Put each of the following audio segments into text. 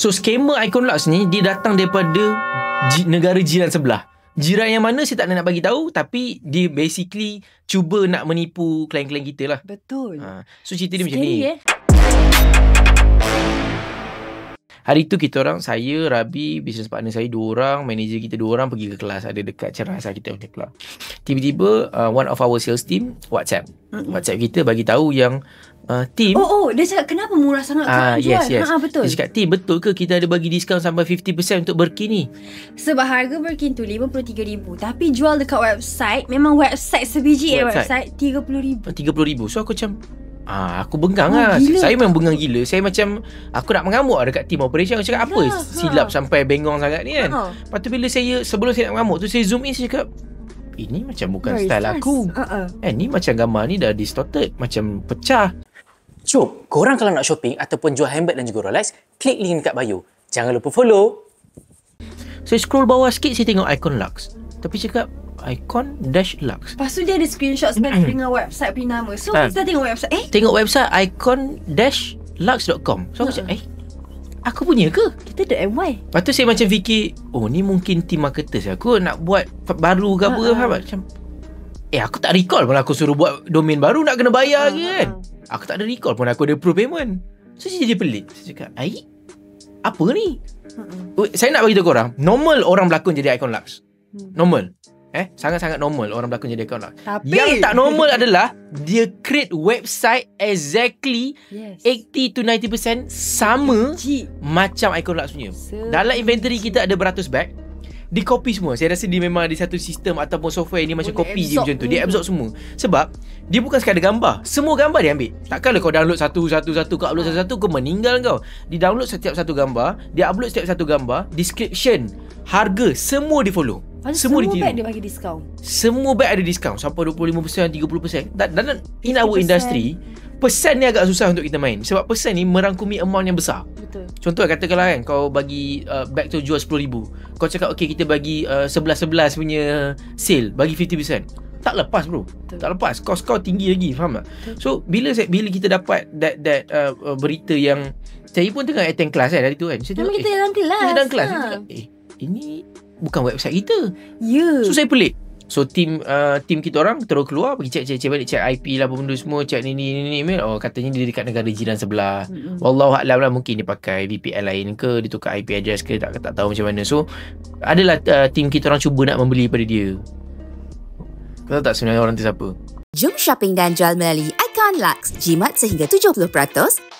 So scammer Icon Lux ni dia datang daripada negara jiran sebelah. Jiran yang mana saya tak nak bagi tahu, tapi dia basically cuba nak menipu klien-klien kita lah. Betul. So cerita dia macam Scary, ni. Hari tu kita orang, saya, Rabi, business partner saya 2 orang, manager kita 2 orang pergi ke kelas, ada dekat Cerasa kita punya kelas. Tiba-tiba one of our sales team WhatsApp kita bagi tahu yang team. Dia cakap kenapa murah sangat yes. betul. Dia cakap, team, betul ke kita ada bagi diskaun sampai 50% untuk Birkin ni? Sebab harga Birkin tu 53,000, tapi jual dekat website, memang website sebiji website 30,000. 30,000. So aku macam aku bengang lah. Gila. Saya memang bengang gila. Saya macam aku nak mengamuk lah dekat team operation. Aku cakap apa silap sampai bengong sangat ni kan. Lepas tu bila sebelum saya nak mengamuk tu, saya zoom in, saya cakap ini macam bukan style aku. Ni macam gambar ni dah distorted, macam pecah. Jom, korang kalau nak shopping ataupun jual handbag dan juga Rolex, klik link dekat bio. Jangan lupa follow. Saya scroll bawah sikit, saya tengok Icon Lux. Tapi cakap Icon-Lux. Lepas tu dia ada screenshot sebenarnya dengan website punya nama. So kita tengok website. Tengok website icon-lux.com. So aku cakap aku punya ke? Kita ada MY. Lepas tu saya macam fikir, ni mungkin team marketers aku nak buat baru ke apa. Macam aku tak recall pun aku suruh buat domain baru nak kena bayar ke kan. Aku tak ada recall pun aku ada proof payment. So saya jadi pelik. Saya cakap apa ni? Saya nak bagi tahu korang, normal orang berlakon jadi Icon Lux. Normal. Sangat-sangat normal orang berlakon jadi Icon Lux. Yang tak normal adalah dia create website exactly 80 to 90% sama macam Icon Lux punya. Dalam inventory kita ada beratus bag, di copy semua. Saya rasa dia memang ada satu sistem ataupun software ni macam copy je macam tu. Dia absorb semua. Sebab dia bukan sekadar gambar. Semua gambar dia ambil. Takkanlah kau download satu, kau upload satu, kau meninggal kau. Dia download setiap satu gambar, dia upload setiap satu gambar, description, harga, semua dia follow. Semua bag dia bagi diskaun. Semua bag ada diskaun sampai 25%, 30%. Dan in our industry, persen ni agak susah untuk kita main. Sebab persen ni merangkumi amount yang besar. Betul. Contoh katakanlah kan, kau bagi bag tu jual 10,000. Kau cakap kita bagi 11 punya sale, bagi 50%. Tak lepas bro. Betul. Tak lepas. Kos kau tinggi lagi, faham tak? Betul. So bila kita dapat that berita yang saya pun tengah attend kelas kan hari tu kan. Saya kita dalam kelas. Kita dalam kelas. Ini bukan website kita. So saya pelik. So team kita orang terus keluar pergi cek balik, cek IP lah apa benda semua, cek ni. Katanya dia dekat negara jiran sebelah. Wallahu a'lam lah, mungkin dia pakai VPN lain ke, dia tukar IP address ke, tak tahu macam mana. So adalah team kita orang cuba nak membeli pada dia. Kau tahu tak sebenarnya orang tu siapa? Jom shopping dan jual melalui Icon Lux. Jimat sehingga 70%,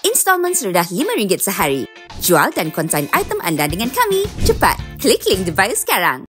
installment serendah RM5 sehari. Jual dan konsign item anda dengan kami. Cepat, klik link di bio sekarang.